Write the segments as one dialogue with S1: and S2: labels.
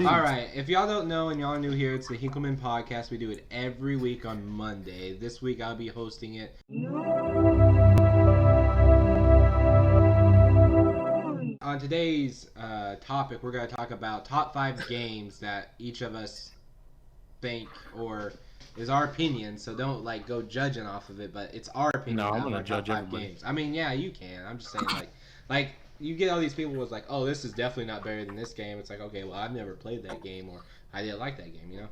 S1: All right. If y'all don't know and y'all are new here, it's the Hinklemen Podcast. We do it every week on Monday. This week I'll be hosting it. On today's topic, we're going to talk about top 5 games that each of us think or is our opinion. So don't go judging off of it, but it's our opinion.
S2: No, I'm
S1: going to
S2: judge
S1: top 5 games. I mean, yeah, you can. I'm just saying like you get all these people who's like, oh, this is definitely not better than this game. It's like, okay, well, I've never played that game, or I didn't like that game,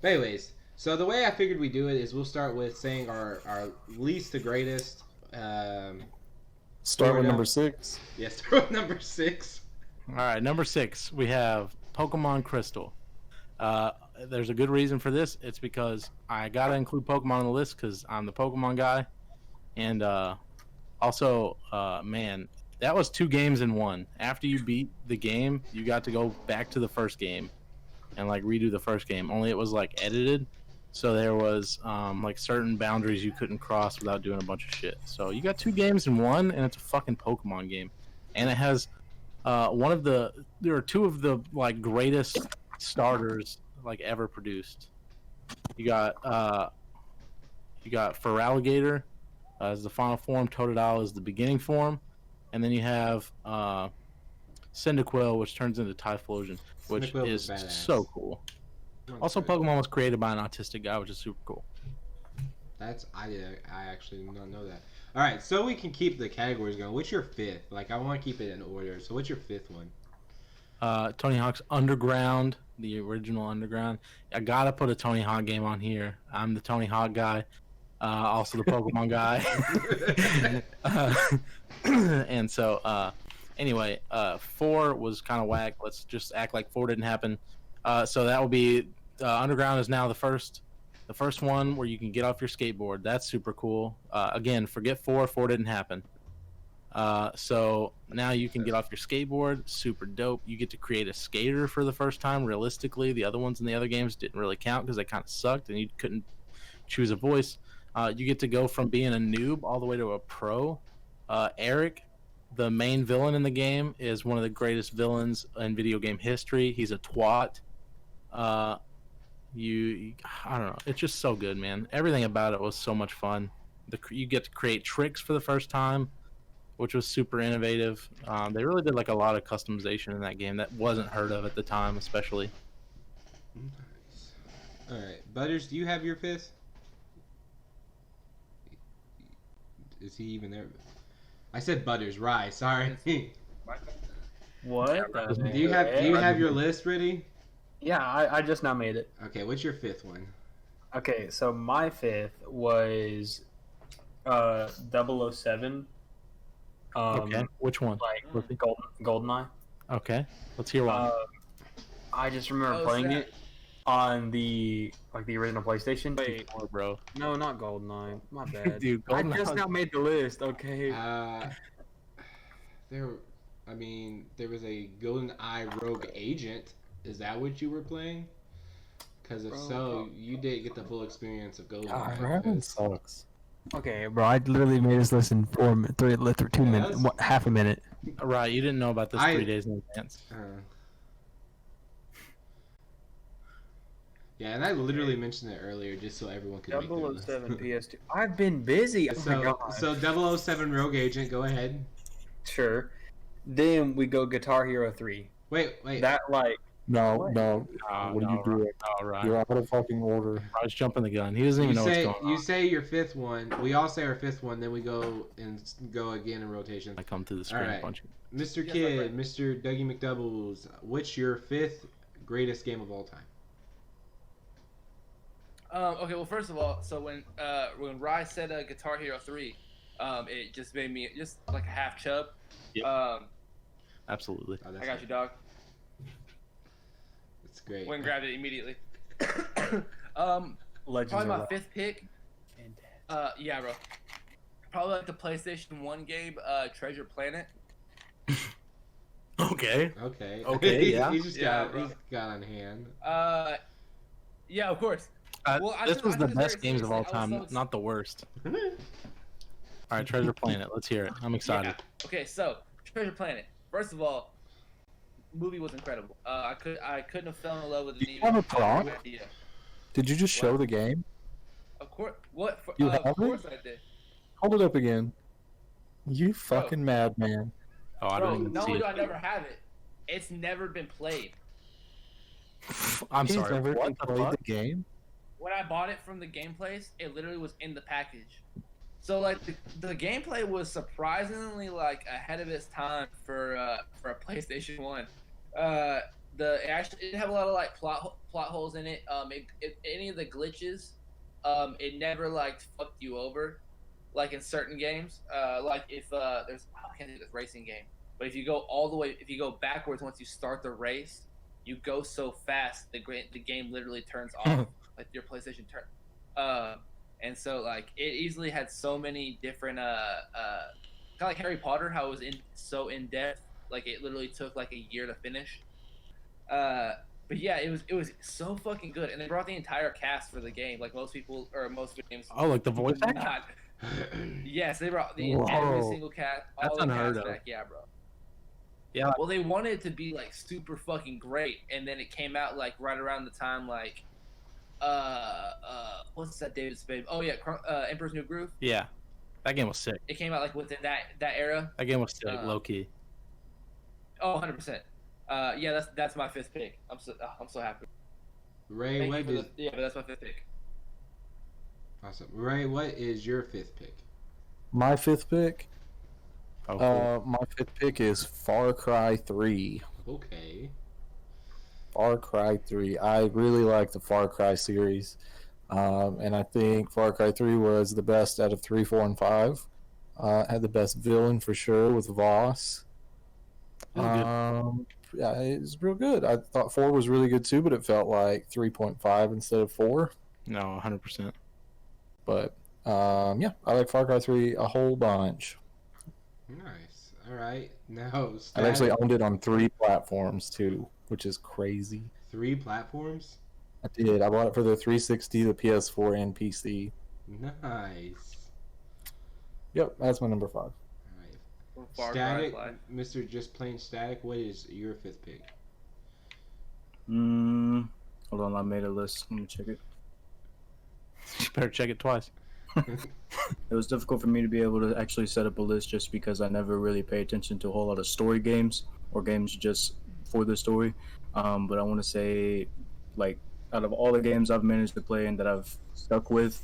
S1: But anyways, so the way I figured we do it is we'll start with saying our least to greatest.
S3: Start with number 6.
S1: Yeah, start with number 6.
S2: All right, number 6, we have Pokemon Crystal. There's a good reason for this. It's because I got to include Pokemon on the list because I'm the Pokemon guy. And also, man, that was 2 games in one. After you beat the game, you got to go back to the first game and redo the first game. Only it was edited, so there was certain boundaries you couldn't cross without doing a bunch of shit. So you got 2 games in one, and it's a fucking Pokemon game, and it has there are 2 of the greatest starters ever produced. You got Feraligatr as the final form, Totodile as the beginning form. And then you have Cyndaquil, which turns into Typhlosion, which is so cool. Also, Pokemon was created by an autistic guy, which is super cool.
S1: I actually did not know that. All right, so we can keep the categories going. What's your 5th? I want to keep it in order. So what's your 5th one?
S2: Tony Hawk's Underground, the original Underground. I gotta put a Tony Hawk game on here. I'm the Tony Hawk guy. Also the Pokemon guy. And so, anyway, 4 was kind of whack. Let's just act like 4 didn't happen. So that will be Underground is now the first one where you can get off your skateboard. That's super cool. Again, forget 4 didn't happen. So now you can get off your skateboard. Super dope. You get to create a skater for the first time. Realistically, the other ones in the other games didn't really count because they kind of sucked and you couldn't choose a voice. You get to go from being a noob all the way to a pro. Eric, the main villain in the game, is one of the greatest villains in video game history. He's a twat. I don't know. It's just so good, man. Everything about it was so much fun. You get to create tricks for the first time, which was super innovative. They really did a lot of customization in that game that wasn't heard of at the time, especially.
S1: Nice. All right, Butters, do you have your 5th? Is he even there? I said Butters, Rye. Sorry.
S4: What?
S1: Do you have your list ready?
S4: Yeah, I just now made it.
S1: Okay, what's your 5th one?
S4: Okay, so my 5th was 007.
S2: Okay, which one?
S4: Goldeneye.
S2: Okay, let's hear one.
S4: I just remember playing it on the original PlayStation.
S2: Wait, bro.
S4: No, not GoldenEye. My bad.
S2: Dude,
S4: GoldenEye. I just now made the list. Okay.
S1: There was a GoldenEye Rogue Agent. Is that what you were playing? Because if so, you did get the full experience of GoldenEye.
S3: That sucks.
S4: Okay, bro. I literally made this list in 2 minutes, half a minute.
S2: Right, you didn't know about this 3 days in advance.
S1: Yeah, and I literally mentioned it earlier just so everyone could make their
S4: 007 PS2. I've been busy.
S1: So 007 Rogue Agent, go ahead.
S4: Sure. Then we go Guitar Hero 3.
S1: Wait.
S4: That
S3: No.
S4: What?
S3: What are you doing?
S2: Right.
S3: You're out of fucking order.
S2: I was jumping the gun. He doesn't even know what's going on.
S1: You say your 5th one. We all say our 5th one. Then we go again in rotation.
S2: I come to the screen
S1: All right.
S2: punching.
S1: Mr. Kidd, Mr. Dougie McDoubles, what's your 5th greatest game of all time?
S5: Okay, well, first of all, so when Rye said Guitar Hero 3, it just made me just a half chub.
S2: Yep. Absolutely.
S1: Oh,
S5: I got you, dog.
S1: That's great.
S5: Went and grabbed it immediately.
S4: Legends
S5: probably my
S4: are
S5: 5th pick. Yeah, bro. Probably the PlayStation 1 game, Treasure Planet.
S2: Okay.
S1: Yeah. He's got on hand.
S5: Yeah, of course.
S2: This was the best games of all time, not the worst. All right, Treasure Planet. Let's hear it. I'm excited.
S5: Yeah. Okay, so Treasure Planet. First of all, movie was incredible. I couldn't have fell in love with it.
S3: Do you have a prop?
S5: idea.
S3: Did you just show
S5: What?
S3: the game?
S5: Of course, what?
S3: You
S5: Of
S3: have
S5: course
S3: it?
S5: I did.
S3: Hold it up again. You fucking madman.
S2: Oh, I
S5: Bro,
S2: don't even
S5: not
S2: see
S5: only
S2: it.
S5: do I never have it, it's never been played.
S2: I'm
S3: He's
S2: sorry.
S3: never
S2: What
S3: even
S2: the
S3: played
S2: fuck?
S3: the game.
S5: When I bought it from the game place, it literally was in the package. So like the gameplay was surprisingly like ahead of its time for a PlayStation 1. It actually didn't have a lot of like plot holes in it. Any of the glitches, it never like fucked you over, like in certain games. Like if there's I can't think of this racing game, but if you go all the way, if you go backwards once you start the race, you go so fast the game literally turns off, like your PlayStation turn. And so like it easily had so many different kind of like Harry Potter, how it was so in depth, like it literally took like a year to finish. But yeah, it was so fucking good, and they brought the entire cast for the game. Like most people or most games.
S2: Oh, like the voice actor?
S5: Not. Yes, they brought every
S3: Whoa.
S5: single cast.
S2: That's
S5: All the
S2: unheard
S5: cast
S2: of.
S5: back. Yeah, bro.
S2: Yeah.
S5: Well, they wanted it to be like super fucking great, and then it came out like right around the time like, what's that David Spade? Oh yeah, Emperor's New Groove.
S2: Yeah. That game was sick.
S5: It came out like within that era.
S2: That game was sick, low key.
S5: Oh, 100%. Yeah, that's my fifth pick. I'm so happy.
S1: Ray,
S5: Thank
S1: what
S5: you for
S1: is
S5: yeah, but that's my fifth pick.
S1: awesome? Ray, what is your fifth pick?
S3: My fifth pick.
S2: Oh, cool.
S3: My fifth pick is Far Cry 3.
S1: Okay.
S3: Far Cry 3. I really like the Far Cry series. And I think Far Cry 3 was the best out of 3, 4, and 5. Had the best villain for sure with Voss. Yeah, it was real good. I thought 4 was really good too, but it felt like 3.5 instead of 4.
S2: No, 100%.
S3: But yeah, I like Far Cry 3 a whole bunch.
S1: Nice. All right. Now,
S3: I've actually owned it on 3 platforms too, which is crazy.
S1: 3 platforms.
S3: I did. I bought it for the 360, the PS4, and PC.
S1: Nice.
S3: Yep, that's my number 5.
S1: All right.
S5: Far Cry
S1: Static,
S5: Fly.
S1: Mr. Just Plain Static. What is your fifth pick?
S4: Hold on, I made a list. Let me check it.
S2: You better check it twice.
S4: It was difficult for me to be able to actually set up a list just because I never really pay attention to a whole lot of story games or games just for the story. But I want to say, like, out of all the games I've managed to play and that I've stuck with,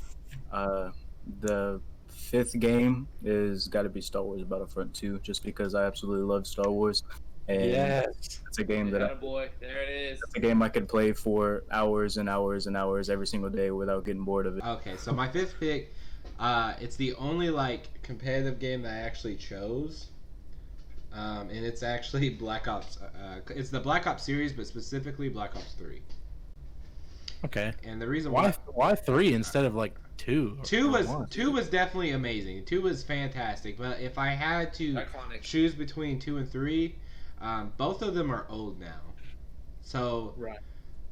S4: the fifth game is got to be Star Wars Battlefront 2, just because I absolutely love Star Wars. And
S3: Yes.
S4: it's a game that
S5: Boy, there it is.
S4: it's a game I could play for hours and hours and hours every single day without getting bored of it.
S1: Okay, so my fifth pick, it's the only like competitive game that I actually chose, and it's actually Black Ops. It's the Black Ops series, but specifically Black Ops 3.
S2: Okay.
S1: And the reason
S2: Why 3 instead of like 2?
S1: Two
S2: or
S1: was
S2: 1?
S1: two was definitely amazing. 2 was fantastic, but if I had to
S5: Iconic.
S1: choose between 2 and 3, both of them are old now. So
S5: Right.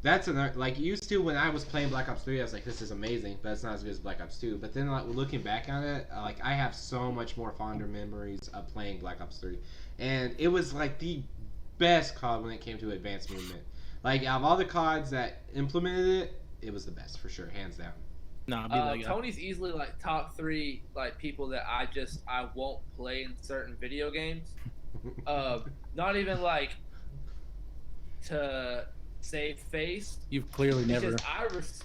S1: that's another, like, used to when I was playing Black Ops 3, I was like, this is amazing, but it's not as good as Black Ops 2. But then, like, looking back on it, like, I have so much more fonder memories of playing Black Ops 3. And it was like the best COD when it came to advanced movement. Like, out of all the CODs that implemented it, it was the best for sure, hands down.
S2: No, I'd be like,
S5: Tony's easily like top 3 like people that I won't play in certain video games. Not even like to save face,
S2: you've clearly never.
S5: because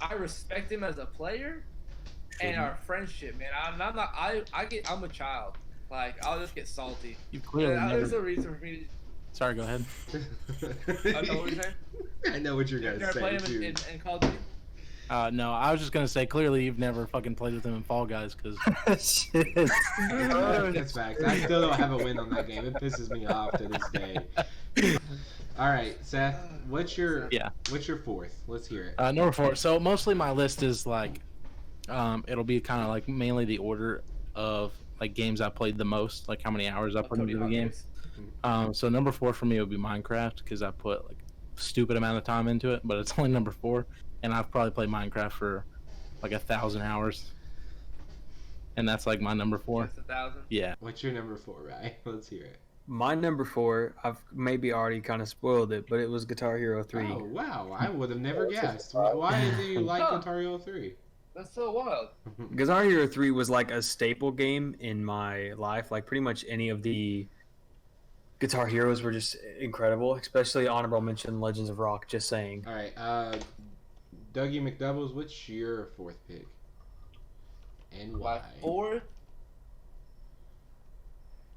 S5: I respect him as a player and our friendship, man. I'm a child. Like, I'll just get salty.
S2: You've clearly
S5: There's
S2: never.
S5: no reason for me
S2: Sorry, go ahead.
S5: to. I know what you're saying.
S1: I know what you're
S5: You
S1: gonna
S5: never
S1: say
S5: played
S1: too.
S5: him in Call of Duty?
S2: No, I was just gonna say clearly you've never fucking played with him in Fall Guys because
S4: Shit.
S1: That's facts. I still don't have a win on that game. It pisses me off to this day. All right, Seth, what's your fourth? Let's hear it.
S2: number 4. So mostly my list is like, it'll be kind of like mainly the order of like games I played the most, like how many hours I put into the game. So number 4 for me would be Minecraft because I put like stupid amount of time into it, but it's only number 4, and I've probably played Minecraft for like 1,000 hours, and that's like my number 4.
S5: Just 1,000.
S2: Yeah.
S1: What's your number 4, right? Let's hear it.
S6: My number 4, I've maybe already kind of spoiled it, but it was Guitar Hero 3.
S1: Oh wow, I would have never
S3: That's a
S1: guessed.
S3: surprise.
S1: Why do you like
S5: Huh.
S1: Guitar Hero 3?
S5: That's so wild.
S6: Guitar Hero 3 was like a staple game in my life. Like pretty much any of the Guitar Heroes were just incredible, especially honorable mention Legends of Rock. Just saying.
S1: All right, Dougie McDoubles, what's your fourth pick? And
S5: My
S1: why?
S5: fourth.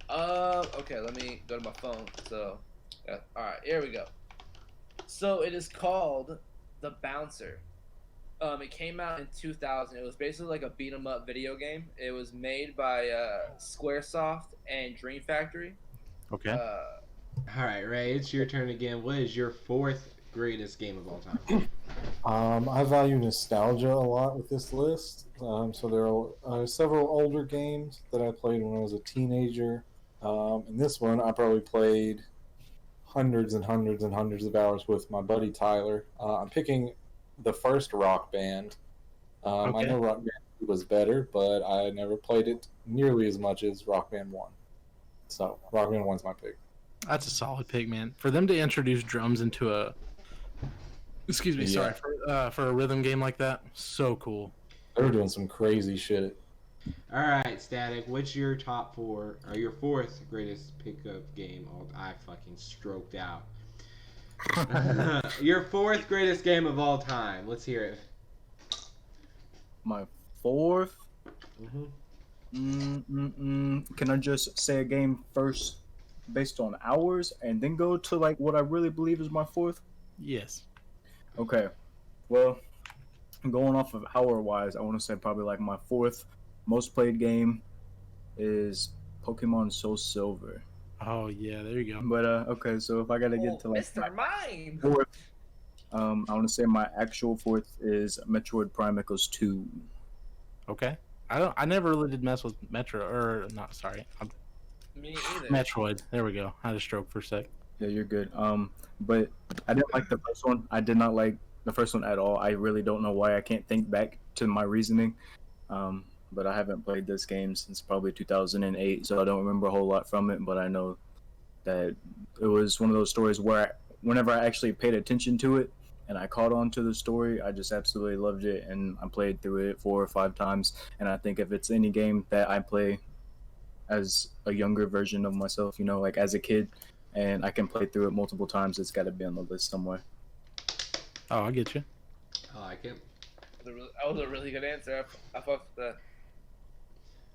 S5: Okay, let me go to my phone. So, all right, here we go. So it is called The Bouncer. It came out in 2000. It was basically like a beat 'em up video game. It was made by SquareSoft and Dream Factory.
S2: Okay.
S1: All right, Ray, it's your turn again. What is your fourth greatest game of all time?
S3: I value nostalgia a lot with this list. So there are several older games that I played when I was a teenager. And this one I probably played hundreds and hundreds and hundreds of hours with my buddy Tyler. I'm picking the first Rock Band. I
S2: Okay.
S3: know Rock Band 2 was better, but I never played it nearly as much as Rock Band 1. So Rock Band 1's my pick.
S2: That's a solid pick, man. For them to introduce drums into a, excuse me,
S3: Yeah.
S2: sorry, for a rhythm game like that, so cool.
S3: They were doing some crazy shit.
S1: All right, Static, what's your top four or your fourth greatest pickup game? Oh, I fucking stroked out. Your fourth greatest game of all time. Let's hear it.
S4: My fourth.
S1: Mm-hmm.
S4: Can I just say a game first, based on hours, and then go to like what I really believe is my fourth?
S2: Yes.
S4: Okay. Well, going off of hour wise, I want to say probably like my fourth most played game is Pokemon Soul Silver.
S2: Oh yeah, there you go.
S4: But okay, so if I gotta get to like
S5: Mr. Mime.
S4: fourth, I want to say my actual fourth is Metroid Prime Echoes 2.
S2: Okay. I never really did mess with Metro or not. Sorry,
S5: Me either.
S2: Metroid. There we go. I had a stroke for a sec.
S4: Yeah, you're good. But I didn't like the first one. I did not like the first one at all. I really don't know why. I can't think back to my reasoning. But I haven't played this game since probably 2008, so I don't remember a whole lot from it. But I know that it was one of those stories where whenever I actually paid attention to it and I caught on to the story, I just absolutely loved it, and I played through it 4 or 5 times. And I think if it's any game that I play as a younger version of myself, you know, like as a kid, and I can play through it multiple times, it's got to be on the list somewhere.
S2: Oh, I get you.
S1: I like it.
S5: That was a really good answer. I fucked with that.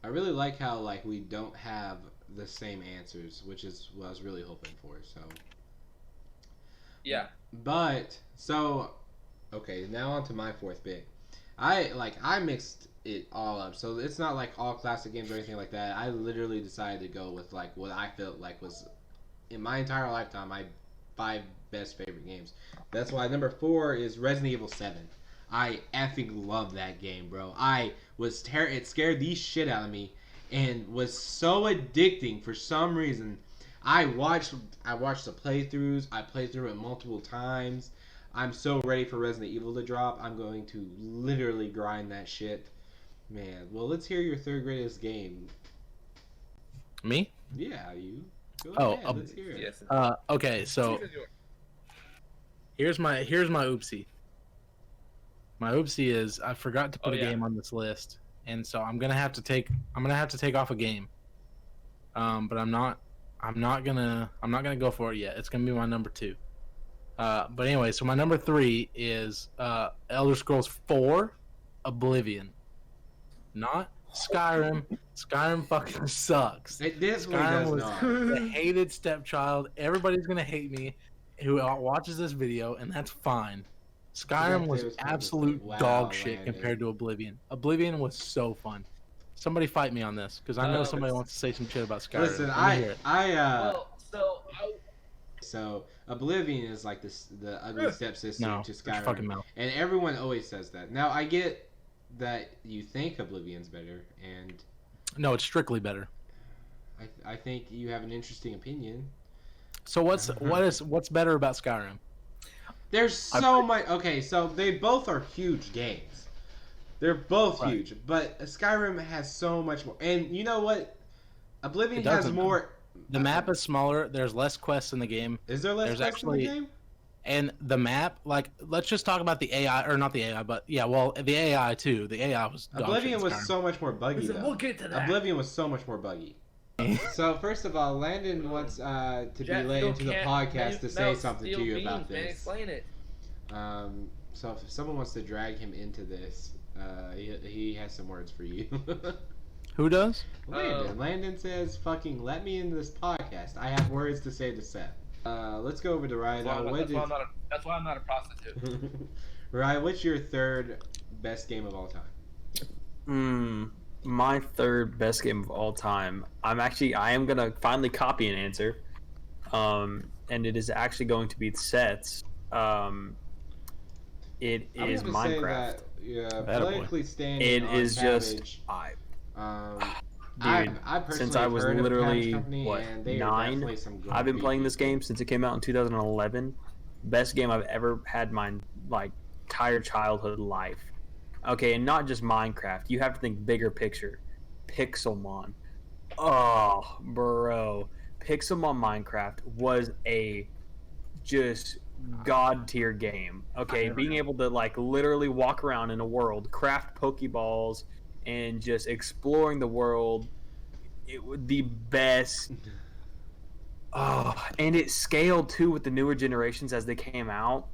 S1: I really like how like we don't have the same answers, which is what I was really hoping for. So,
S5: Yeah.
S1: but so okay, now on to my fourth pick. I mixed it all up, so it's not like all classic games or anything like that. I literally decided to go with like what I felt like was in my entire lifetime my 5 best favorite games. That's why number 4 is Resident Evil 7. I effing love that game, bro. It scared the shit out of me and was so addicting for some reason. I watched the playthroughs. I played through it multiple times. I'm so ready for Resident Evil to drop. I'm going to literally grind that shit. Man, well, let's hear your third greatest game.
S2: Me?
S1: Yeah, you. Go
S2: Oh,
S1: ahead, let's hear it.
S5: Yes.
S2: Okay, so here's my oopsie. My oopsie is I forgot to put
S5: Oh,
S2: a
S5: yeah.
S2: game on this list, and so I'm gonna have to take off a game. But I'm not gonna go for it yet. It's gonna be my number 2. But anyway, so my number 3 is Elder Scrolls 4, Oblivion, not Skyrim. Skyrim fucking sucks.
S1: It definitely
S2: Skyrim
S1: does
S2: was
S1: not.
S2: the hated stepchild. Everybody's gonna hate me who watches this video, and that's fine. Skyrim was absolute
S1: Wow,
S2: dog shit
S1: Landon.
S2: compared to Oblivion. Oblivion was so fun. Somebody fight me on this, because I know
S5: No,
S2: somebody
S5: it's-
S2: wants to say some shit about Skyrim.
S1: Listen,
S2: Let me hear it.
S5: Well,
S1: so Oblivion is like the ugly stepsister
S2: No,
S1: to
S2: shut your fucking
S1: Skyrim,
S2: mouth.
S1: and everyone always says that. Now I get that you think Oblivion's better, and
S2: No, it's strictly better.
S1: I think you have an interesting opinion.
S2: So what's better about Skyrim?
S1: There's so much. Okay, so they both are huge games. They're both
S2: Right.
S1: huge, but Skyrim has so much more. And you know what? Oblivion
S2: It
S1: has
S2: doesn't.
S1: more.
S2: The map is smaller. There's less quests in the game.
S1: Is there less
S2: There's
S1: quests in the
S2: actually-
S1: game?
S2: And the map, like, let's just talk about the AI, or not the AI, but yeah, well, the AI too. The AI was dog shit
S1: Oblivion
S2: in
S1: was
S2: Skyrim.
S1: so much more buggy
S5: Listen,
S1: though.
S5: we'll get to that.
S1: Oblivion was so much more buggy. So first of all, Landon wants to be
S5: Jeff,
S1: let
S5: you
S1: into the
S5: can't
S1: podcast to say
S5: melt
S1: something to
S5: steel
S1: you
S5: beams,
S1: about
S5: man.
S1: this.
S5: Explain it.
S1: So if someone wants to drag him into this, he has some words for you.
S2: Who does?
S1: Landon. Landon says, "Fucking let me into this podcast. I have words to say to Seth." Let's go over to Ryan.
S5: That's why I'm not a prostitute.
S1: Ryan, what's your third best game of all time?
S6: My third best game of all time. I am gonna finally copy an answer, and it is actually going to be Seth's. It
S1: I'm
S6: is
S1: gonna say
S6: Minecraft.
S1: that, yeah,
S2: Attaboy.
S1: politically standing.
S6: It
S1: on
S6: is
S1: Cabbage,
S6: just
S1: I
S6: dude.
S1: personally
S6: Since I was
S1: heard of
S6: literally
S1: Cabbage Company,
S6: what,
S1: and they are
S6: 9?
S1: definitely some good
S6: I've been playing this
S1: people.
S6: game since it came out in 2011. Best game I've ever had my entire childhood life. Okay, and not just Minecraft. You have to think bigger picture. Pixelmon. Oh, bro. Pixelmon Minecraft was a just god tier game. Okay, being able to literally walk around in a world, craft Pokeballs, and just exploring the world. It was the best. Oh, and it scaled too with the newer generations as they came out.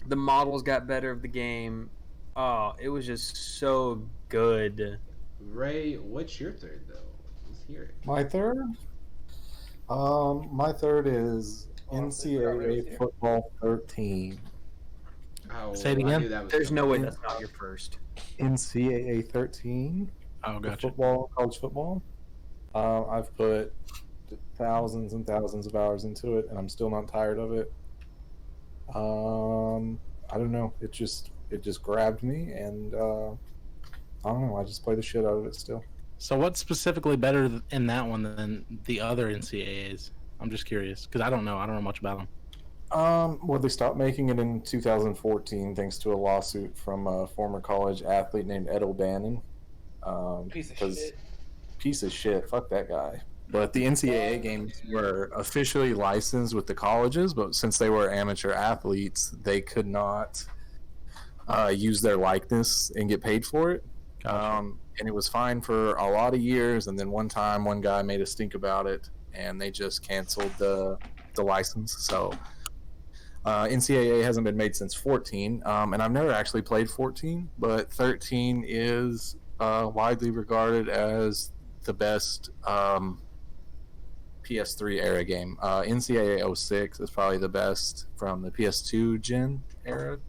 S6: The models got better of the game. Oh, it was just so good.
S1: Ray, what's your third though? Let's hear it.
S3: My third? My third is NCAA Football 13.
S1: Oh,
S2: Say it
S1: I
S2: again?
S1: knew that was
S6: There's no way
S1: coming.
S6: that's not your first.
S3: NCAA 13.
S2: Oh,
S3: The
S2: gotcha.
S3: college football. I've put thousands and thousands of hours into it, and I'm still not tired of it. I don't know. It just grabbed me, and I don't know. I just play the shit out of it still.
S2: So what's specifically better in that one than the other NCAAs? I'm just curious because I don't know much about them.
S3: Well, they stopped making it in 2014 thanks to a lawsuit from a former college athlete named Ed O'Bannon.
S5: Piece of
S3: 'cause-
S5: shit.
S3: Piece of shit. Fuck that guy. But the NCAA games were officially licensed with the colleges, but since they were amateur athletes, they could not use their likeness and get paid for it.
S2: Gotcha.
S3: And it was fine for a lot of years. And then one time, one guy made a stink about it, and they just canceled the license. So NCAA hasn't been made since 14, and I've never actually played 14, but 13 is widely regarded as the best PS3 era game. NCAA 06 is probably the best from the PS2 gen era.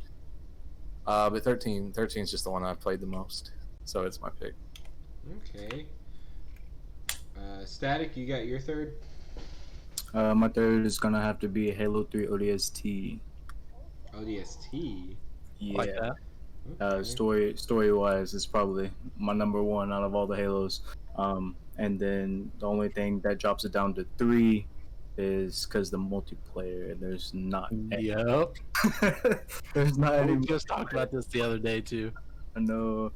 S3: But 13 is just the one I've played the most, so it's my pick.
S1: Okay. Static, you got your third?
S4: My third is gonna have to be Halo 3 ODST.
S1: ODST.
S4: Yeah.
S2: Like that.
S1: Okay.
S4: Story wise, is probably my number one out of all the Halos. And then the only thing that drops it down to 3 is because the multiplayer. There's not.
S2: Yep.
S4: There's not any.
S2: We just talked about this the other day too.
S4: I know.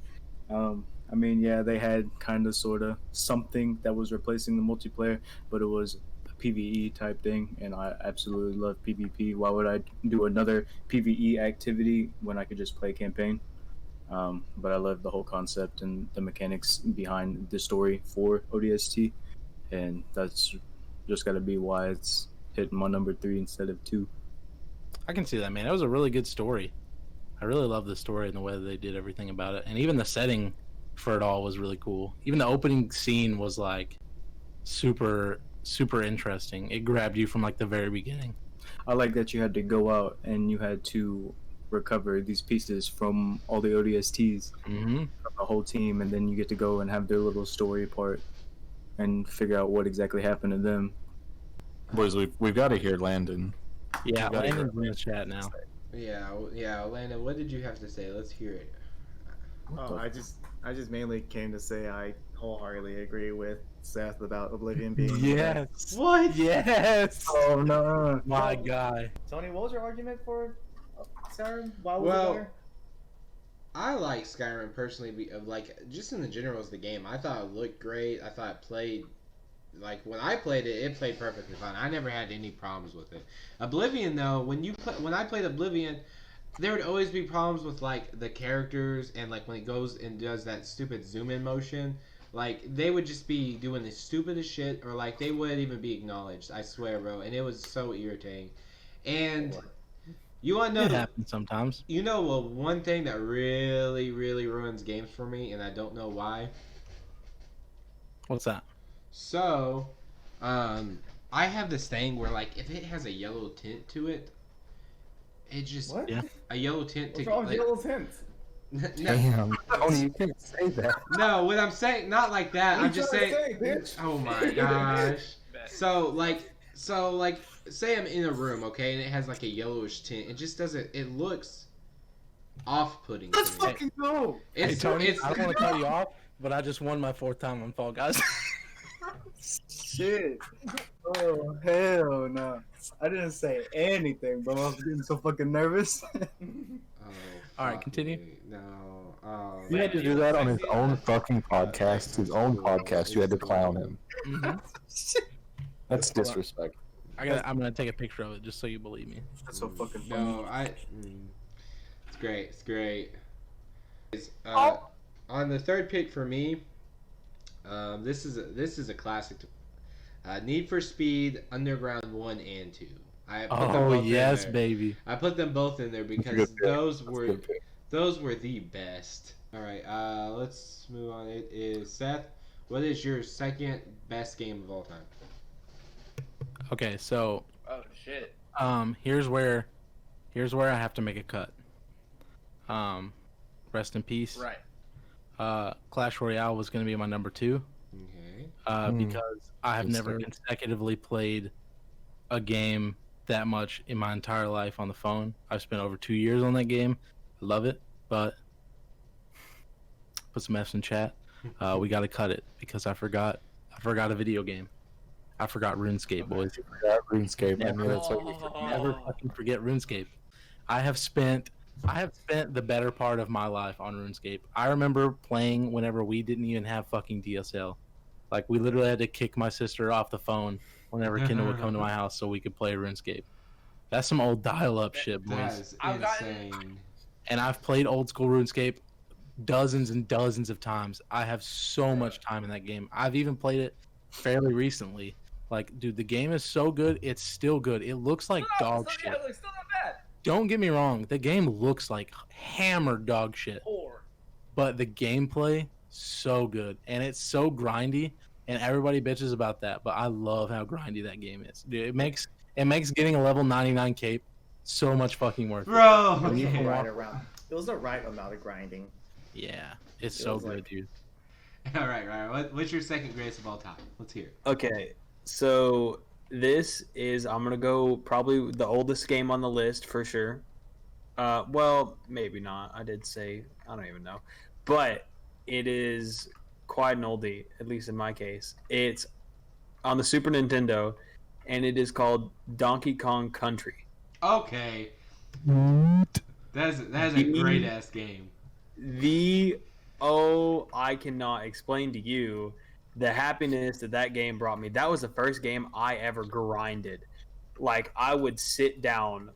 S4: I mean, yeah, they had kind of, sort of something that was replacing the multiplayer, but it was a PvE type thing, and I absolutely love PvP. Why would I do another PvE activity when I could just play campaign? But I love the whole concept and the mechanics behind the story for ODST, and that's just got to be why it's hitting my number 3 instead of 2.
S2: I can see that, man. It was a really good story. I really love the story and the way that they did everything about it, and even the setting for it all was really cool. Even the opening scene was like super interesting. It grabbed you from like the very beginning.
S4: I like that you had to go out and you had to recover these pieces from all the ODSTs,
S2: Mm-hmm.
S4: from the whole team, and then you get to go and have their little story part and figure out what exactly happened to them.
S3: Boys, we've got to hear Landon.
S2: Yeah,
S3: gotta
S2: Landon's in the chat now.
S1: Yeah, Landon, what did you have to say? Let's hear it.
S7: Oh, I just mainly came to say I wholeheartedly agree with Seth about Oblivion being the best.
S2: Yes.
S1: What?
S2: Yes.
S4: Oh no!
S2: My guy.
S7: Tony, what was your argument for Skyrim? Why was
S1: Well,
S7: it better?
S1: I like Skyrim personally, just in the general as the game. I thought it looked great. I thought it played like when I played it, it played perfectly fine. I never had any problems with it. Oblivion though, when I played Oblivion, there would always be problems with like the characters and like when it goes and does that stupid zoom in motion. Like they would just be doing the stupidest shit, or like they wouldn't even be acknowledged. I swear, bro, and it was so irritating. And you want to know?
S2: It happens sometimes.
S1: You know, one thing that really, really ruins games for me, and I don't know why.
S2: What's that?
S1: So, I have this thing where like if it has a yellow tint to it, it just
S7: What?
S2: Yeah.
S1: a yellow tint
S7: What's
S1: to
S7: wrong with
S1: like,
S7: yellow tints?
S1: no,
S3: Damn, Tony, you can't say that.
S1: no, what I'm saying, not like that.
S7: What
S1: I'm
S7: you
S1: just
S7: trying
S1: saying.
S7: to say, bitch?
S1: Oh my gosh. So like, say I'm in a room, okay, and it has like a yellowish tint. It just doesn't. It looks off-putting.
S7: Let's
S1: to me.
S7: fucking go.
S2: Hey
S1: It's
S2: Tony,
S1: it's
S2: I don't want to cut you off, but I just won my 4th time on Fall Guys.
S7: Shit. Oh hell no! I didn't say anything, bro. I was getting so fucking nervous.
S1: Oh,
S2: All right,
S1: fuck
S2: continue.
S1: me. No. Oh.
S3: You had to do that on his own fucking podcast. His own podcast. You had to clown him.
S2: Mhm.
S3: That's disrespect.
S2: I'm gonna take a picture of it just so you believe me.
S7: That's so fucking funny.
S1: No, it's great. It's great. On the third pick for me, this is a classic. Need for Speed Underground 1 and 2. I put them
S2: Oh
S1: both in
S2: yes,
S1: there.
S2: baby.
S1: I put them both in there
S3: That's a
S1: because
S3: good pick.
S1: those
S3: That's a
S1: were
S3: good pick.
S1: those were the best. All right, let's move on. It is Seth. What is your second best game of all time?
S2: Okay, so
S5: Oh shit.
S2: here's where I have to make a cut. Rest in peace.
S5: Right.
S2: Clash Royale was gonna be my number 2.
S1: Okay.
S2: Because I have
S3: Good
S2: never
S3: start.
S2: consecutively played a game that much in my entire life on the phone. I've spent over 2 years on that game. I love it, but put some F's in chat. We got to cut it because I forgot a video game. I forgot RuneScape, boys.
S3: Yeah, RuneScape. I
S2: Never.
S3: knew that's what you were
S5: Oh.
S2: Never fucking forget RuneScape. I have spent the better part of my life on RuneScape. I remember playing whenever we didn't even have fucking DSL. Like we literally had to kick my sister off the phone whenever Kendall would come to my house so we could play RuneScape. That's some old dial-up shit,
S1: That
S2: boys.
S1: is
S5: I've gotten-
S1: insane.
S2: And I've played old school RuneScape dozens and dozens of times. I have so much time in that game. I've even played it fairly recently. Like, dude, the game is so good. It's still good. It looks like dog shit.
S5: Yeah, it's still not bad.
S2: Don't get me wrong. The game looks like hammered dog shit.
S5: Or
S2: But the gameplay, so good. And it's so grindy. And everybody bitches about that. But I love how grindy that game is. Dude, it makes getting a level 99 cape so much fucking worth it.
S1: Bro.
S2: When you
S1: Okay.
S2: can
S7: Right around. It was the right amount of grinding.
S2: Yeah, it's
S7: It
S2: so
S7: was
S2: good,
S7: like-
S2: dude.
S1: All right. What's your second greatest of all time? Let's hear it.
S6: Okay, so this is I'm gonna go probably the oldest game on the list for sure. Well, maybe not. I did say I don't even know, but it is quite an oldie, at least in my case. It's on the Super Nintendo, and it is called Donkey Kong Country.
S1: Okay. That is a great ass game.
S6: I cannot explain to you the happiness that game brought me. That was the first game I ever grinded. Like, I would sit down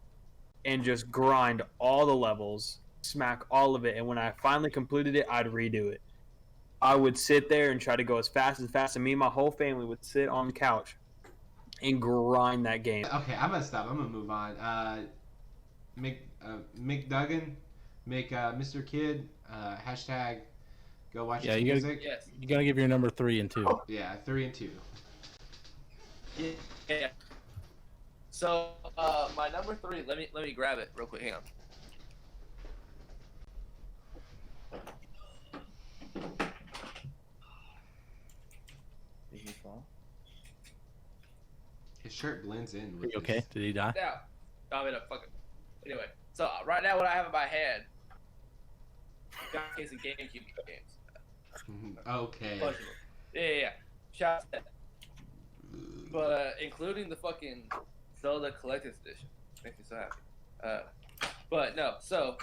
S6: and just grind all the levels, smack all of it, and when I finally completed it, I'd redo it. I would sit there and try to go as fast, and me and my whole family would sit on the couch and grind that game.
S1: Okay, I'm gonna stop. I'm gonna move on. McDuggan, Mr. Kid, hashtag go watch
S2: Yeah,
S1: his
S2: you gotta-
S1: music.
S5: yes.
S2: You gotta give your number 3 and 2.
S1: Yeah, 3 and 2.
S5: Yeah. So my number 3. Let me grab it real quick. Hang on.
S7: Did he fall?
S1: His shirt blends in
S2: Are
S1: with
S2: you okay? Did he die?
S5: Now, I'm in a fucking. Anyway, so right now what I have in my head, got a case of GameCube games.
S1: Okay.
S5: Bunch of them. Yeah. Shout out to that. But including the fucking Zelda Collector's Edition. Makes me so happy. But no, so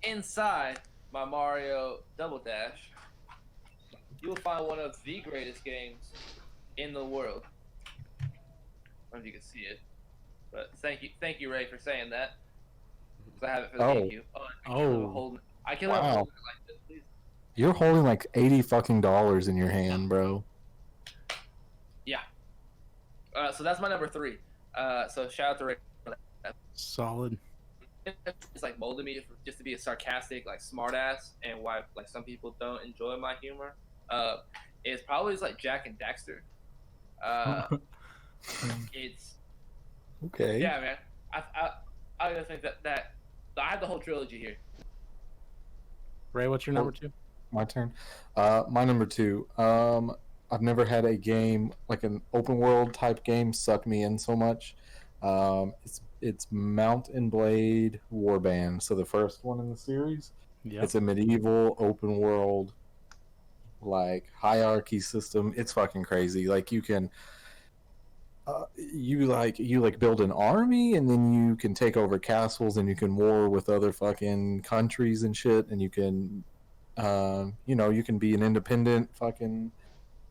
S5: inside my Mario Double Dash, you will find one of the greatest games in the world. I don't know if you can see it, but thank you, Ray, for saying that. 'Cause I have it for the GameCube. I can
S3: Wow.
S5: hold it like this, please.
S3: You're holding like $80 in your hand, bro.
S5: Yeah. So that's my number 3. So shout out to Ray.
S2: Solid.
S5: It's like molded me just to be a sarcastic, like smartass, and why like some people don't enjoy my humor. It's probably just like Jack and Daxter. It's
S3: Okay.
S5: yeah, man. I just think that I have the whole trilogy here.
S2: Ray, what's your number 2?
S3: My turn. My number 2. I've never had a game like an open world type game suck me in so much. It's Mount and Blade Warband. So the first one in the series.
S2: Yeah.
S3: It's a medieval open world like hierarchy system. It's fucking crazy. Like you can you build an army, and then you can take over castles, and you can war with other fucking countries and shit, and you can you can be an independent fucking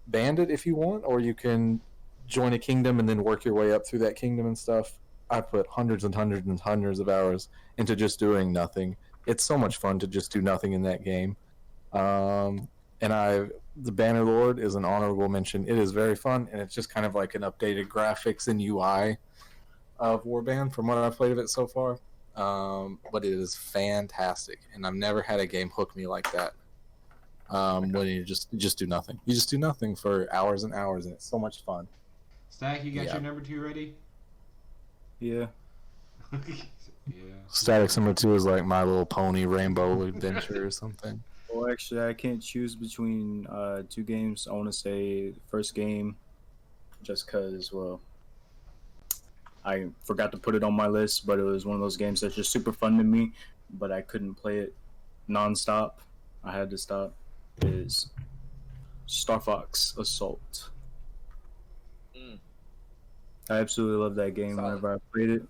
S3: bandit if you want, or you can join a kingdom and then work your way up through that kingdom and stuff. I put hundreds and hundreds and hundreds of hours into just doing nothing. It's so much fun to just do nothing in that game. And the Bannerlord is an honorable mention. It is very fun, and it's just kind of like an updated graphics and UI of Warband from what I've played of it so far. But it is fantastic, and I've never had a game hook me like that. When you just do nothing. You just do nothing for hours and hours, and it's so much fun.
S1: Stack, you got your number 2 ready?
S4: Yeah.
S1: Yeah.
S3: Static's number 2 is like My Little Pony Rainbow Adventure or something.
S4: Well, actually, I can't choose between 2 games. I want to say the first game, just because, well, I forgot to put it on my list, but it was one of those games that's just super fun to me, but I couldn't play it nonstop. I had to stop. Is Star Fox Assault. I absolutely love that game. Whenever I played it,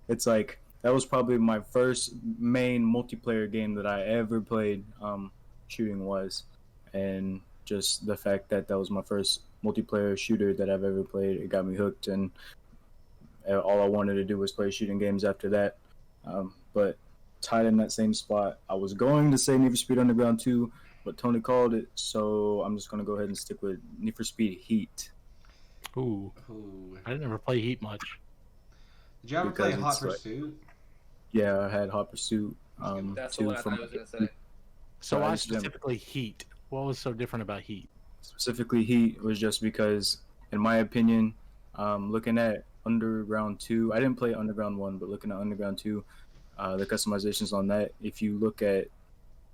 S4: it's like that was probably my first main multiplayer game that I ever played. Shooting was, and just the fact that that was my first multiplayer shooter that I've ever played, it got me hooked, and all I wanted to do was play shooting games after that. But tied in that same spot, I was going to say Need for Speed Underground 2, but Tony called it, so I'm just going to go ahead and stick with Need for Speed Heat.
S2: Ooh. I didn't ever play Heat much.
S1: Did you ever play Hot Pursuit?
S4: Yeah, I had Hot Pursuit.
S5: That's the one I thought I was going to say.
S2: So why specifically Heat? What was so different about Heat?
S4: Specifically Heat was just because, in my opinion, looking at Underground 2, I didn't play Underground 1, but looking at Underground 2, the customizations on that, if you look at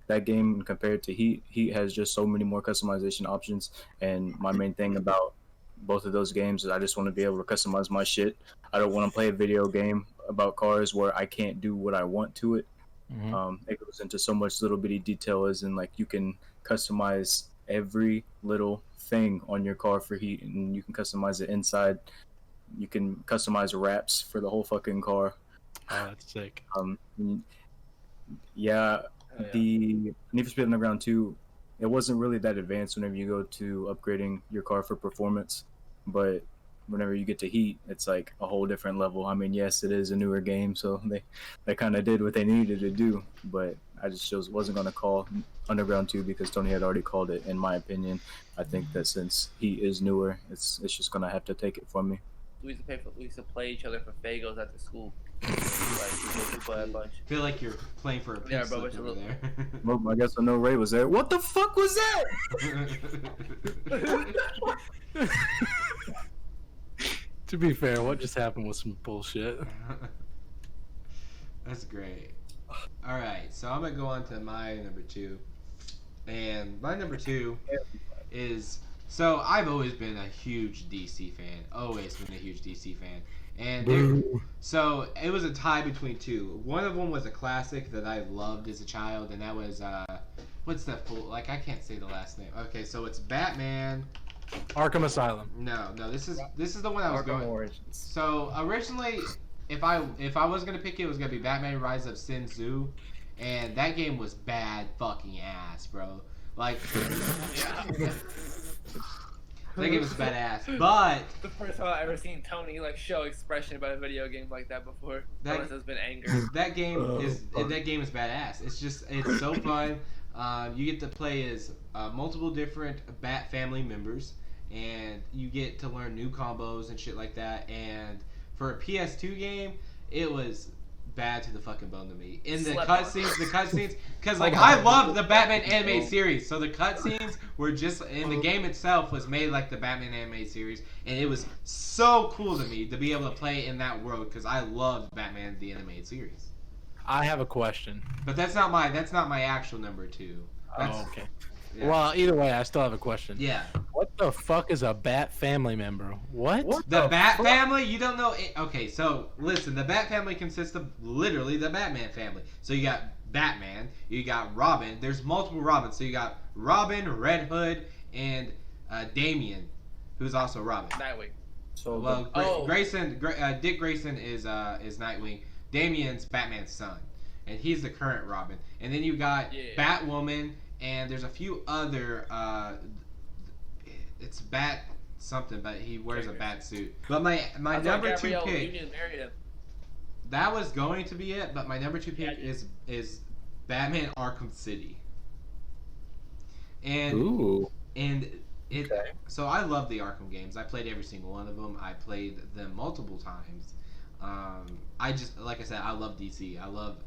S4: that game compared to Heat, Heat has just so many more customization options. And my main thing about both of those games is I just want to be able to customize my shit. I don't want to play a video game about cars where I can't do what I want to it. It goes into so much little bitty detail, as in like you can customize every little thing on your car for Heat, and you can customize it inside. You can customize wraps for the whole fucking car.
S2: Oh, that's sick.
S4: Yeah, the Need for Speed Underground 2, it wasn't really that advanced whenever you go to upgrading your car for performance, but whenever you get to Heat, it's like a whole different level. I mean, yes, it is a newer game, so they kind of did what they needed to do, but I just wasn't going to call Underground 2 because Tony had already called it, in my opinion. I think that since Heat is newer, it's just going to have to take it from me.
S5: We used to play each other for Fagos after school. Like, we play a bunch.
S1: I feel like you're playing for a pink slip over there.
S4: Well, I guess I know Ray was there. What the fuck was that?
S2: To be fair, what just happened was some bullshit.
S1: That's great. All right, so I'm gonna go on to my number 2, and my number 2 is, so I've always been a huge DC fan. And so it was a tie between 2. One of them was a classic that I loved as a child, and that was what's that full? Like, I can't say the last name. Okay, so it's Batman.
S2: Arkham Asylum.
S1: No, this is the one I was going.
S7: Origins.
S1: So originally, if I was gonna pick it, it was gonna be Batman: Rise of Sin Tzu, and that game was bad fucking ass, bro. Like, That game was badass. But
S5: The first time I've ever seen Tony like show expression about a video game like that before. Unless it's been anger.
S1: that game is badass. It's so fun. You get to play as multiple different Bat family members, and you get to learn new combos and shit like that. And for a PS2 game, it was bad to the fucking bone to me. In the cutscenes, because like I love the Batman animated series, so the cutscenes were just, and the game itself was made like the Batman animated series, and it was so cool to me to be able to play in that world because I loved Batman the animated series.
S2: I have a question.
S1: But that's not my actual number 2.
S2: Oh, okay.
S1: Yeah.
S2: Well, either way, I still have a question.
S1: Yeah.
S2: What the fuck is a Bat family member? What?
S1: The Bat family? You don't know it? Okay, so listen, the Bat family consists of literally the Batman family. So you got Batman, you got Robin. There's multiple Robins. So you got Robin, Red Hood, and Damian, who's also Robin.
S5: Nightwing.
S4: So
S1: Dick Grayson is Nightwing. Damian's Batman's son, and he's the current Robin. And then you got Batwoman, and there's a few other. It's Bat something, but he wears a bat suit. But my number 2 pick. That was going to be it, but my number 2 pick is Batman Arkham City. And so I love the Arkham games. I played every single one of them. I played them multiple times. I just, like I said, I love DC. I love,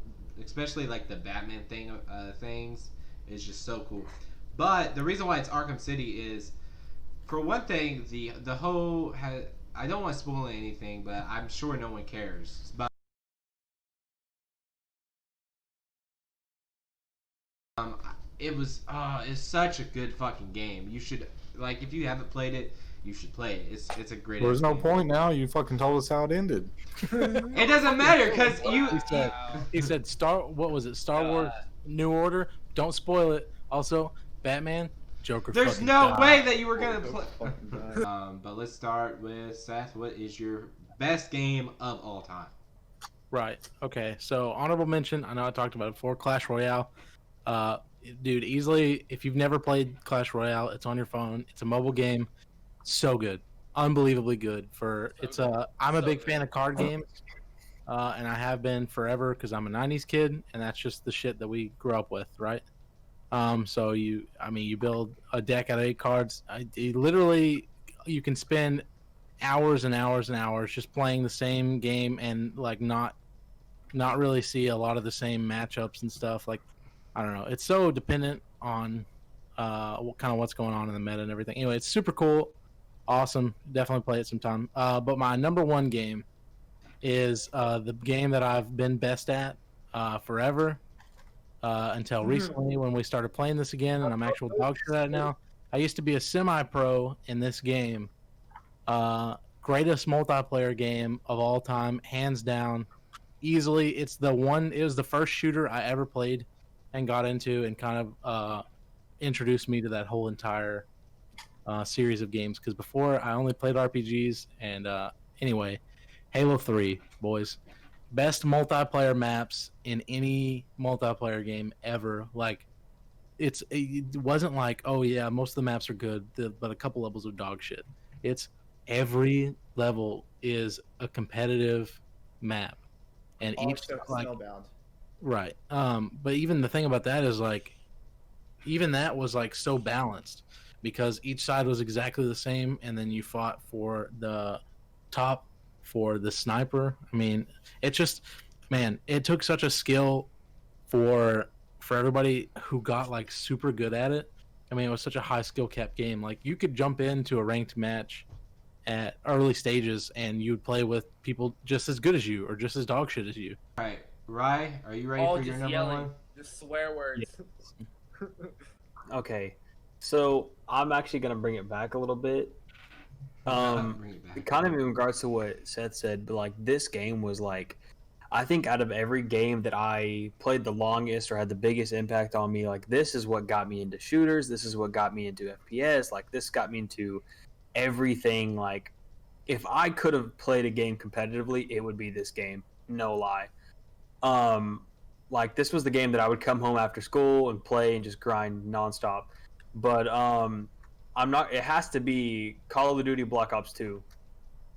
S1: especially like the Batman things. It's just so cool. But the reason why it's Arkham City is, for one thing, the whole I don't want to spoil anything, but I'm sure no one cares. But it's such a good fucking game. You should, like, if you haven't played it, you should play it. It's a great.
S3: There's no point now. You fucking told us how it ended.
S1: It doesn't matter because
S2: he said what was it? Star Wars New Order. Don't spoil it. Also, Batman, Joker.
S1: There's no way that you were gonna play. But let's start with Seth. What is your best game of all time?
S2: Right. Okay. So honorable mention. I know I talked about it before. Clash Royale. Dude, easily. If you've never played Clash Royale, it's on your phone. It's a mobile game. So good, unbelievably good. I'm a big fan of card games, and I have been forever because I'm a '90s kid, and that's just the shit that we grew up with, right? So you build a deck out of 8 cards. You can spend hours and hours and hours just playing the same game and like not really see a lot of the same matchups and stuff. Like, I don't know. It's so dependent on what's going on in the meta and everything. Anyway, it's super cool. Awesome. Definitely play it sometime. But my number 1 game is the game that I've been best at forever until recently when we started playing this again, and I'm actual dog shit at it now. I used to be a semi-pro in this game. Greatest multiplayer game of all time, hands down. Easily, it was the first shooter I ever played and got into and kind of introduced me to that whole entire series of games, because before I only played RPGs. And anyway, Halo 3, boys, best multiplayer maps in any multiplayer game ever. Like, it wasn't like, oh yeah, most of the maps are good, but a couple levels of dog shit. It's every level is a competitive map, and each like
S7: Snowbound.
S2: right. But even the thing about that is like, even that was like so balanced, because each side was exactly the same, and then you fought for the top for the sniper. I mean, it just, man, it took such a skill for everybody who got like super good at it. I mean, it was such a high skill cap game. Like, you could jump into a ranked match at early stages and you'd play with people just as good as you or just as dog shit as you.
S1: All right, Rye, are you ready for your number
S5: yelling,
S1: 1?
S5: Just swear words.
S6: Okay, so I'm actually gonna bring it back a little bit. Kind of in regards to what Seth said, but like, this game was like, I think out of every game that I played the longest or had the biggest impact on me, like, this is what got me into shooters. This is what got me into FPS. Like, this got me into everything. Like, if I could have played a game competitively, it would be this game. No lie. Like, this was the game that I would come home after school and play and just grind nonstop. But I'm not. It has to be Call of Duty Black Ops 2,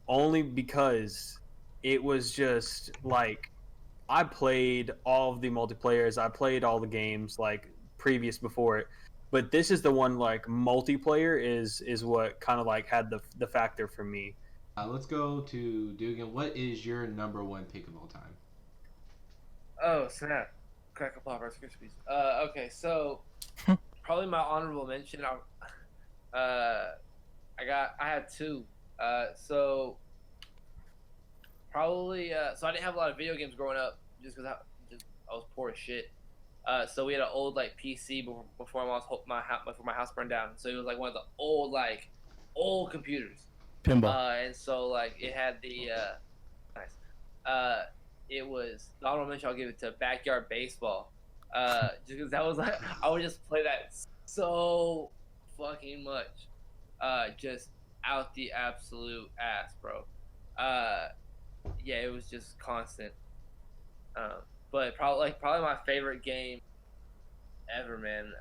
S6: only because it was just like I played all of the multiplayers. I played all the games like previous before it, but this is the one like multiplayer is what kind of like had the factor for me.
S1: Let's go to Dugan. What is your number one pick of all time?
S5: Oh snap! Crackle pop Rice Krispies. Okay, so probably my honorable mention. I had two. So probably. So I didn't have a lot of video games growing up, just because I was poor as shit. So we had an old like PC before my house burned down. So it was like one of the old computers.
S2: Pinball.
S5: And so like it had the nice. It was the honorable mention. I'll give it to Backyard Baseball. Just because that was like I would just play that so fucking much. Just out the absolute ass, bro. Yeah, it was just constant. But probably my favorite game ever, man.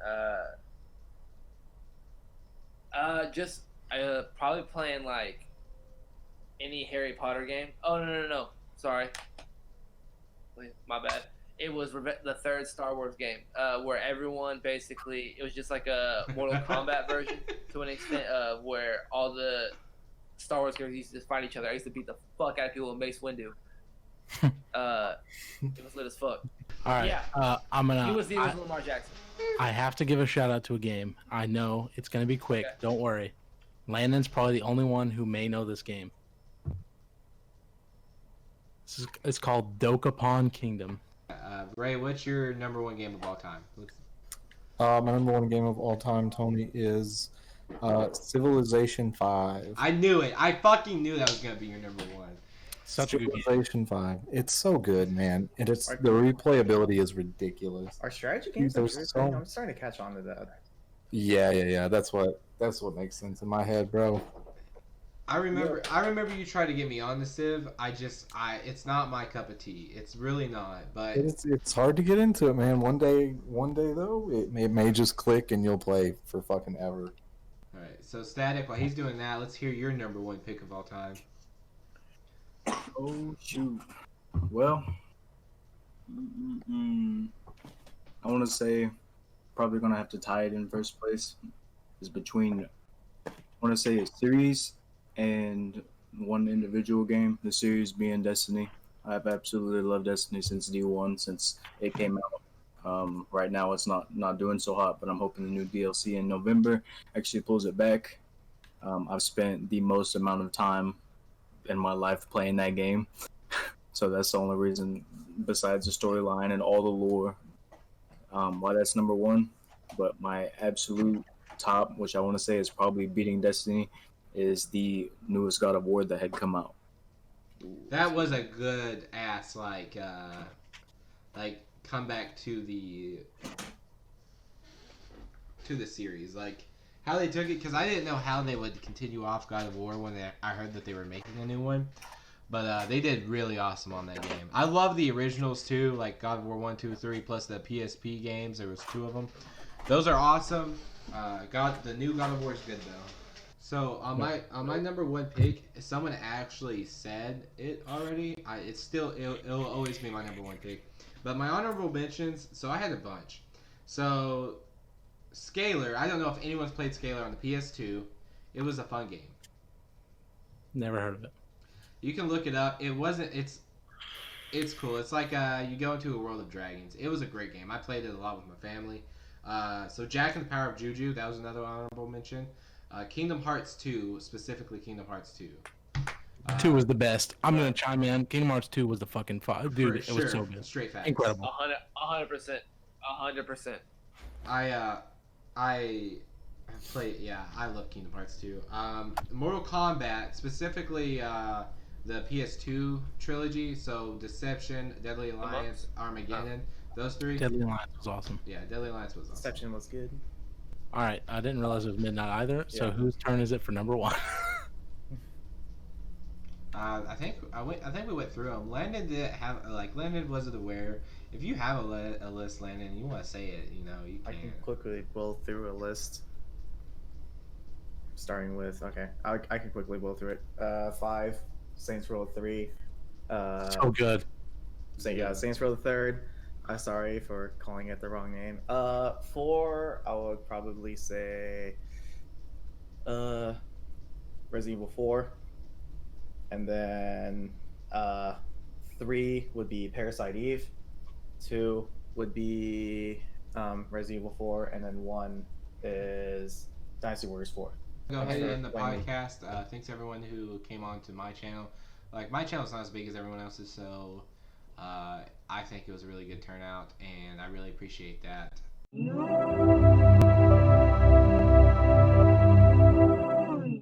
S5: Just probably playing like any Harry Potter game. Oh no, sorry, wait, my bad. It was the third Star Wars game, where everyone basically it was just like a Mortal Kombat version to an extent, where all the Star Wars characters used to just fight each other. I used to beat the fuck out of people with Mace Windu. It was lit as fuck.
S2: All right.
S5: Yeah.
S2: He
S5: was the original Lamar Jackson.
S2: I have to give a shout out to a game. I know it's gonna be quick.
S5: Okay.
S2: Don't worry. Landon's probably the only one who may know this game. It's called Dokapon Kingdom.
S1: Ray, what's your number one game of all time?
S3: My number one game of all time, Tony, is Civilization 5.
S1: I knew it. I fucking knew that was gonna be your number one.
S2: Such a good game.
S3: Civilization 5. It's so good, man. And it's the replayability is ridiculous.
S7: Are strategy games
S3: There's
S7: a weird
S3: so-
S7: thing? I'm starting to catch on to that.
S3: Yeah. That's what makes sense in my head, bro.
S1: I remember you tried to get me on the Civ. It's not my cup of tea. It's really not. But
S3: It's hard to get into it, man. One day though, it may just click and you'll play for fucking ever.
S1: all right. So Static, while he's doing that, let's hear your number one pick of all time.
S4: Oh shoot. Well, I want to say probably gonna have to tie it in first place. Is between I want to say a series and one individual game. The series being Destiny. I've absolutely loved Destiny since D1, since it came out. Right now it's not doing so hot, but I'm hoping the new DLC in November actually pulls it back. I've spent the most amount of time in my life playing that game, so that's the only reason, besides the storyline and all the lore, why that's number one. But my absolute top, which I want to say is probably beating Destiny, is the newest God of War that had come out.
S1: That was a good ass come back to the series, like how they took it, because I didn't know how they would continue off God of War when I heard that they were making a new one, but they did really awesome on that game. I love the originals too, like God of War 1, 2, 3, plus the PSP games. There was 2 of them. Those are awesome. The new God of War is good though. So on my number one pick, someone actually said it already. It'll always be my number one pick. But my honorable mentions, so I had a bunch. So Scalar, I don't know if anyone's played Scalar on the PS2. It was a fun game.
S2: Never heard of it.
S1: You can look it up. It's cool. It's like you go into a world of dragons. It was a great game. I played it a lot with my family. So Jack and the Power of Juju, that was another honorable mention. Kingdom Hearts 2, specifically Kingdom Hearts 2.
S2: 2 was the best. I'm gonna chime in. Kingdom Hearts 2 was the fucking fun. Dude, it was so good.
S1: Straight facts.
S2: Incredible.
S5: 100%. 100%.
S1: I played. Yeah, I love Kingdom Hearts 2. Mortal Kombat, specifically the PS2 trilogy. So Deception, Deadly Alliance, Armageddon. Those 3.
S2: Deadly Alliance was awesome.
S1: Yeah, Deadly Alliance was awesome.
S7: Deception was good.
S2: All right, I didn't realize it was midnight either. So
S7: Yeah.
S2: whose turn is it for number one?
S1: I think we went through them. Landon didn't have Landon wasn't aware. If you have a list, Landon, and you want to say it, you
S7: I
S1: can.
S7: can quickly blow through a list. starting with I can quickly blow through it. 5, Saints Row 3.
S2: So good.
S7: Saints Row the Third. Sorry for calling it the wrong name. 4, I would probably say Resident Evil 4, and then 3 would be Parasite Eve. 2 would be Resident Evil 4, and then 1 is Dynasty Warriors 4.
S1: Go
S7: Thanks
S1: ahead
S7: for
S1: and end the
S7: letting me-
S1: podcast. Thanks everyone who came on to my channel. Like, my channel's not as big as everyone else's, so I think it was a really good turnout, and I really appreciate that.